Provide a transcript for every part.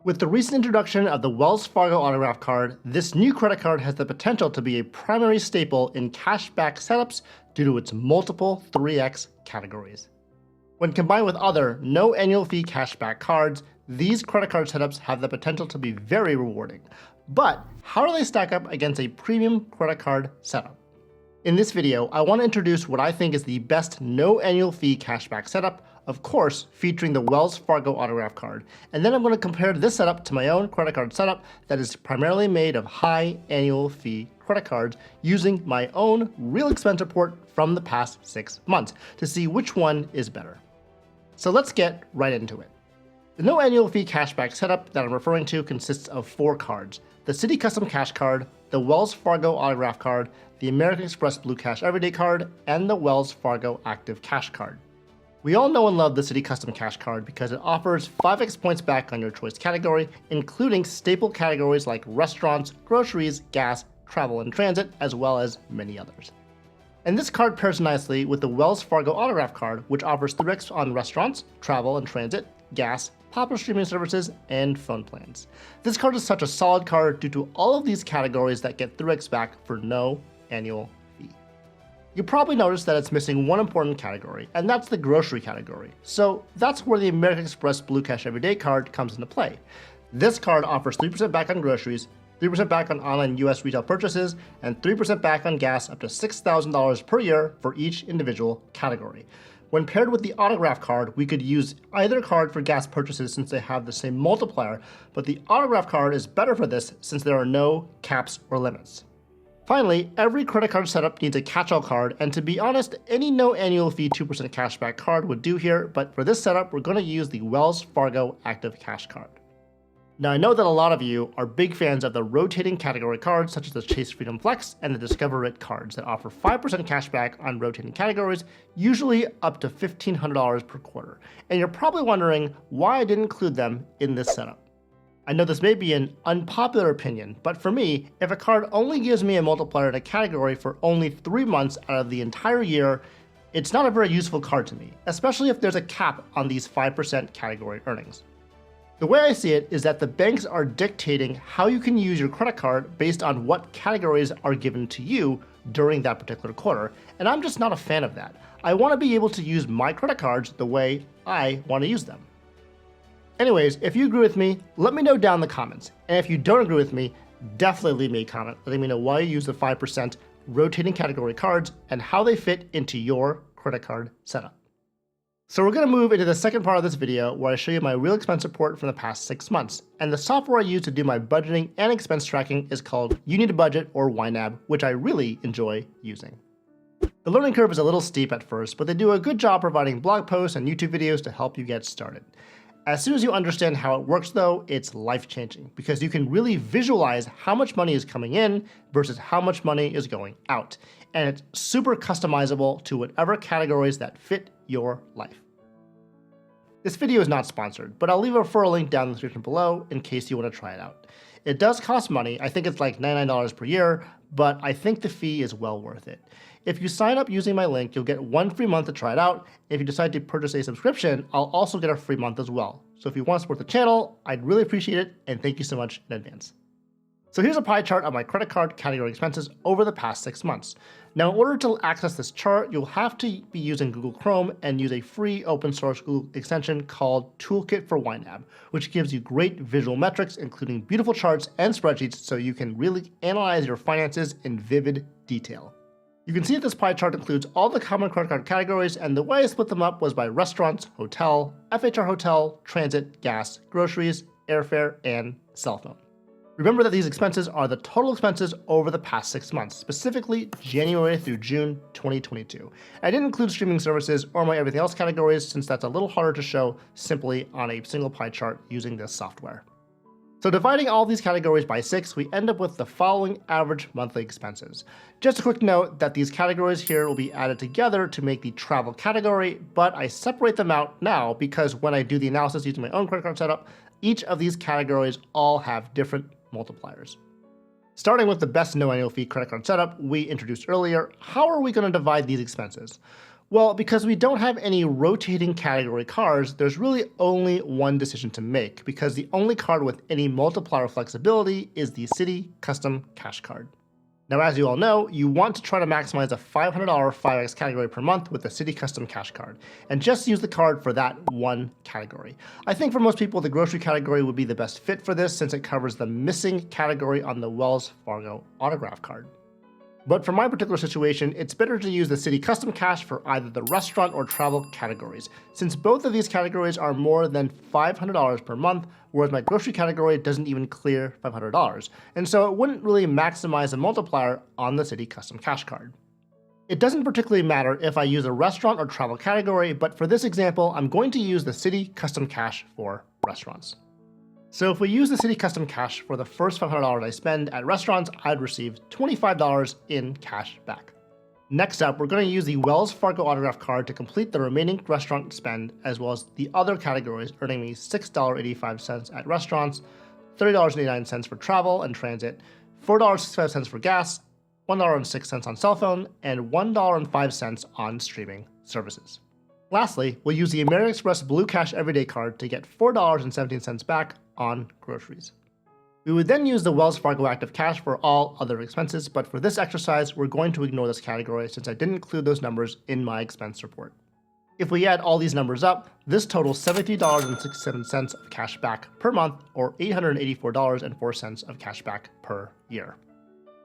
With the recent introduction of the Wells Fargo Autograph card, this new credit card has the potential to be a primary staple in cashback setups due to its multiple 3x categories. When combined with other no annual fee cashback cards, these credit card setups have the potential to be very rewarding. But how do they stack up against a premium credit card setup? In this video, I want to introduce what I think is the best no annual fee cashback setup, of course featuring the Wells Fargo Autograph card, and then I'm going to compare this setup to my own credit card setup that is primarily made of high annual fee credit cards using my own real expense report from the past 6 months to see which one is better. So let's get right into it. The no annual fee cashback setup that I'm referring to consists of 4 cards: the Citi Custom Cash card, the Wells Fargo Autograph card, the American Express Blue Cash Everyday card, and the Wells Fargo Active Cash card. We all know and love the Citi Custom Cash card because it offers 5x points back on your choice category, including staple categories like restaurants, groceries, gas, travel and transit, as well as many others. And this card pairs nicely with the Wells Fargo Autograph card, which offers 3x on restaurants, travel and transit, gas, popular streaming services, and phone plans. This card is such a solid card due to all of these categories that get 3x back for no annual fee. You probably noticed that it's missing one important category, and that's the grocery category. So that's where the American Express Blue Cash Everyday card comes into play. This card offers 3% back on groceries, 3% back on online US retail purchases, and 3% back on gas up to $6,000 per year for each individual category. When paired with the Autograph card, we could use either card for gas purchases since they have the same multiplier, but the Autograph card is better for this since there are no caps or limits. Finally, every credit card setup needs a catch-all card, and to be honest, any no annual fee 2% cashback card would do here, but for this setup, we're going to use the Wells Fargo Active Cash card. Now, I know that a lot of you are big fans of the rotating category cards such as the Chase Freedom Flex and the Discover It cards that offer 5% cashback on rotating categories, usually up to $1,500 per quarter. And you're probably wondering why I didn't include them in this setup. I know this may be an unpopular opinion, but for me, if a card only gives me a multiplier in a category for only 3 months out of the entire year, it's not a very useful card to me, especially if there's a cap on these 5% category earnings. The way I see it is that the banks are dictating how you can use your credit card based on what categories are given to you during that particular quarter, and I'm just not a fan of that. I want to be able to use my credit cards the way I want to use them. Anyways, if you agree with me, let me know down in the comments, and if you don't agree with me, definitely leave me a comment letting me know why you use the 5% rotating category cards and how they fit into your credit card setup. So we're going to move into the second part of this video where I show you my real expense report from the past 6 months. And the software I use to do my budgeting and expense tracking is called You Need a Budget, or YNAB, which I really enjoy using. The learning curve is a little steep at first, but they do a good job providing blog posts and YouTube videos to help you get started. As soon as you understand how it works though, it's life-changing because you can really visualize how much money is coming in versus how much money is going out. And it's super customizable to whatever categories that fit your life. This video is not sponsored, but I'll leave a referral link down in the description below in case you want to try it out. It does cost money. I think it's like $99 per year, but I think the fee is well worth it. If you sign up using my link, you'll get 1 free month to try it out. If you decide to purchase a subscription, I'll also get a free month as well. So if you want to support the channel, I'd really appreciate it, and thank you so much in advance. So here's a pie chart of my credit card category expenses over the past 6 months. Now, in order to access this chart, you'll have to be using Google Chrome and use a free open source Google extension called Toolkit for YNAB, which gives you great visual metrics, including beautiful charts and spreadsheets so you can really analyze your finances in vivid detail. You can see that this pie chart includes all the common credit card categories, and the way I split them up was by restaurants, hotel, FHR hotel, transit, gas, groceries, airfare, and cell phone. Remember that these expenses are the total expenses over the past 6 months, specifically January through June 2022. I didn't include streaming services or my everything else categories since that's a little harder to show simply on a single pie chart using this software. So dividing all these categories by 6, we end up with the following average monthly expenses. Just a quick note that these categories here will be added together to make the travel category, but I separate them out now because when I do the analysis using my own credit card setup, each of these categories all have different multipliers. Starting with the best no annual fee credit card setup we introduced earlier, how are we going to divide these expenses? Well, because we don't have any rotating category cards, there's really only one decision to make, because the only card with any multiplier flexibility is the Citi Custom Cash card. Now, as you all know, you want to try to maximize a $500 5x category per month with the Citi Custom Cash card, and just use the card for that one category. I think for most people, the grocery category would be the best fit for this, since it covers the missing category on the Wells Fargo Autograph card. But for my particular situation, it's better to use the Citi Custom Cash for either the restaurant or travel categories, since both of these categories are more than $500 per month, whereas my grocery category doesn't even clear $500, and so it wouldn't really maximize the multiplier on the Citi Custom Cash card. It doesn't particularly matter if I use a restaurant or travel category, but for this example, I'm going to use the Citi Custom Cash for restaurants. So if we use the Citi Custom Cash for the first $500 I spend at restaurants, I'd receive $25 in cash back. Next up, we're going to use the Wells Fargo Autograph card to complete the remaining restaurant spend, as well as the other categories, earning me $6.85 at restaurants, $30.89 for travel and transit, $4.65 for gas, $1.06 on cell phone, and $1.05 on streaming services. Lastly, we'll use the American Express Blue Cash Everyday card to get $4.17 back on groceries. We would then use the Wells Fargo Active Cash for all other expenses, but for this exercise, we're going to ignore this category since I didn't include those numbers in my expense report. If we add all these numbers up, this totals $73.67 of cash back per month, or $884.04 of cash back per year.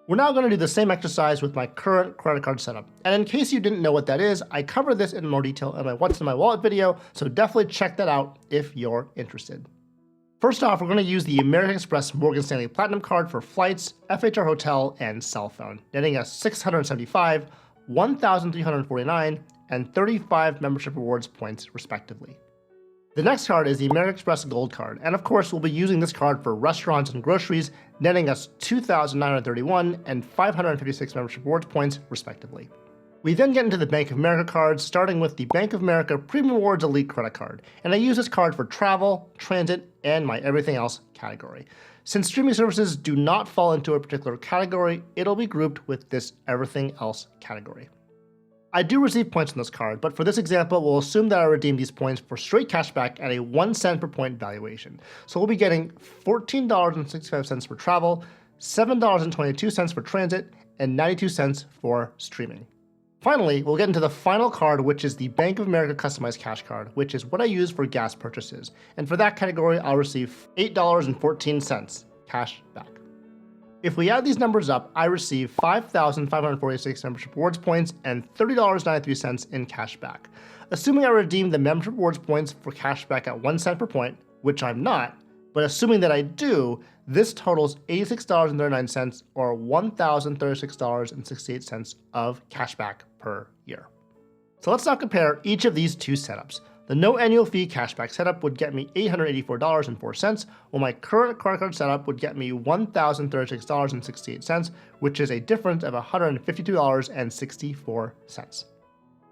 We're now going to do the same exercise with my current credit card setup. And in case you didn't know what that is, I cover this in more detail in my What's in My Wallet video, so definitely check that out if you're interested. First off, we're going to use the American Express Morgan Stanley Platinum card for flights, FHR hotel, and cell phone, netting us $675, $1,349, and 35 membership rewards points respectively. The next card is the American Express Gold card, and of course we'll be using this card for restaurants and groceries, netting us $2,931 and 556 membership rewards points respectively. We then get into the Bank of America cards, starting with the Bank of America Premium Rewards Elite credit card, and I use this card for travel, transit, and my everything else category. Since streaming services do not fall into a particular category, it'll be grouped with this everything else category. I do receive points on this card, but for this example, we'll assume that I redeem these points for straight cashback at a 1 cent per point valuation. So we'll be getting $14.65 for travel, $7.22 for transit, and 92 cents for streaming. Finally, we'll get into the final card, which is the Bank of America Customized Cash card, which is what I use for gas purchases. And for that category, I'll receive $8.14 cash back. If we add these numbers up, I receive 5,546 membership rewards points and $30.93 in cash back. Assuming I redeem the membership rewards points for cash back at 1 cent per point, which I'm not, but assuming that I do, this totals $86.39 or $1,036.68 of cash back per year. So let's now compare each of these two setups. The no annual fee cashback setup would get me $884.04, while my current credit card setup would get me $1,036.68, which is a difference of $152.64.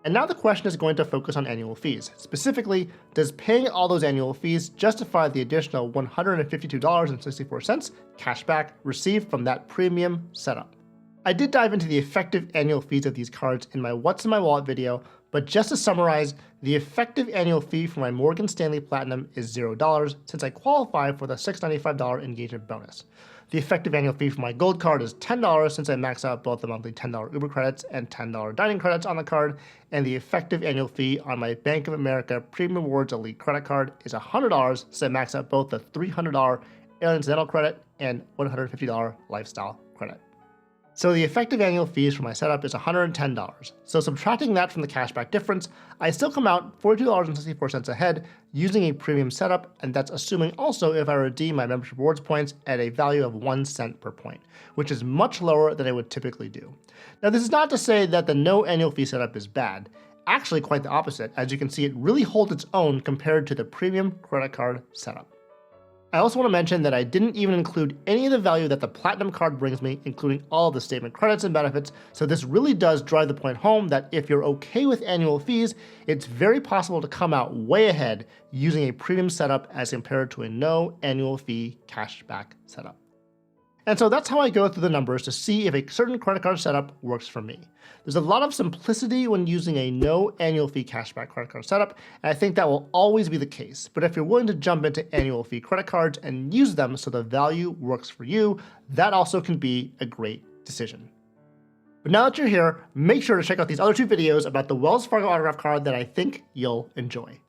And now the question is going to focus on annual fees. Specifically, does paying all those annual fees justify the additional $152.64 cashback received from that premium setup? I did dive into the effective annual fees of these cards in my What's in My Wallet video, but just to summarize, the effective annual fee for my Morgan Stanley Platinum is $0 since I qualify for the $695 engagement bonus. The effective annual fee for my Gold card is $10 since I max out both the monthly $10 Uber credits and $10 dining credits on the card, and the effective annual fee on my Bank of America Premium Rewards Elite credit card is $100 since I max out both the $300 Airlines Dental credit and $150 Lifestyle credit. So the effective annual fees for my setup is $110. So subtracting that from the cashback difference, I still come out $42.64 ahead using a premium setup, and that's assuming also if I redeem my membership rewards points at a value of 1 cent per point, which is much lower than I would typically do. Now this is not to say that the no annual fee setup is bad. Actually quite the opposite. As you can see, it really holds its own compared to the premium credit card setup. I also want to mention that I didn't even include any of the value that the Platinum card brings me, including all of the statement credits and benefits, so this really does drive the point home that if you're okay with annual fees, it's very possible to come out way ahead using a premium setup as compared to a no annual fee cashback setup. And so that's how I go through the numbers to see if a certain credit card setup works for me. There's a lot of simplicity when using a no annual fee cashback credit card setup, and I think that will always be the case. But if you're willing to jump into annual fee credit cards and use them so the value works for you, that also can be a great decision. But now that you're here, make sure to check out these other two videos about the Wells Fargo Autograph card that I think you'll enjoy.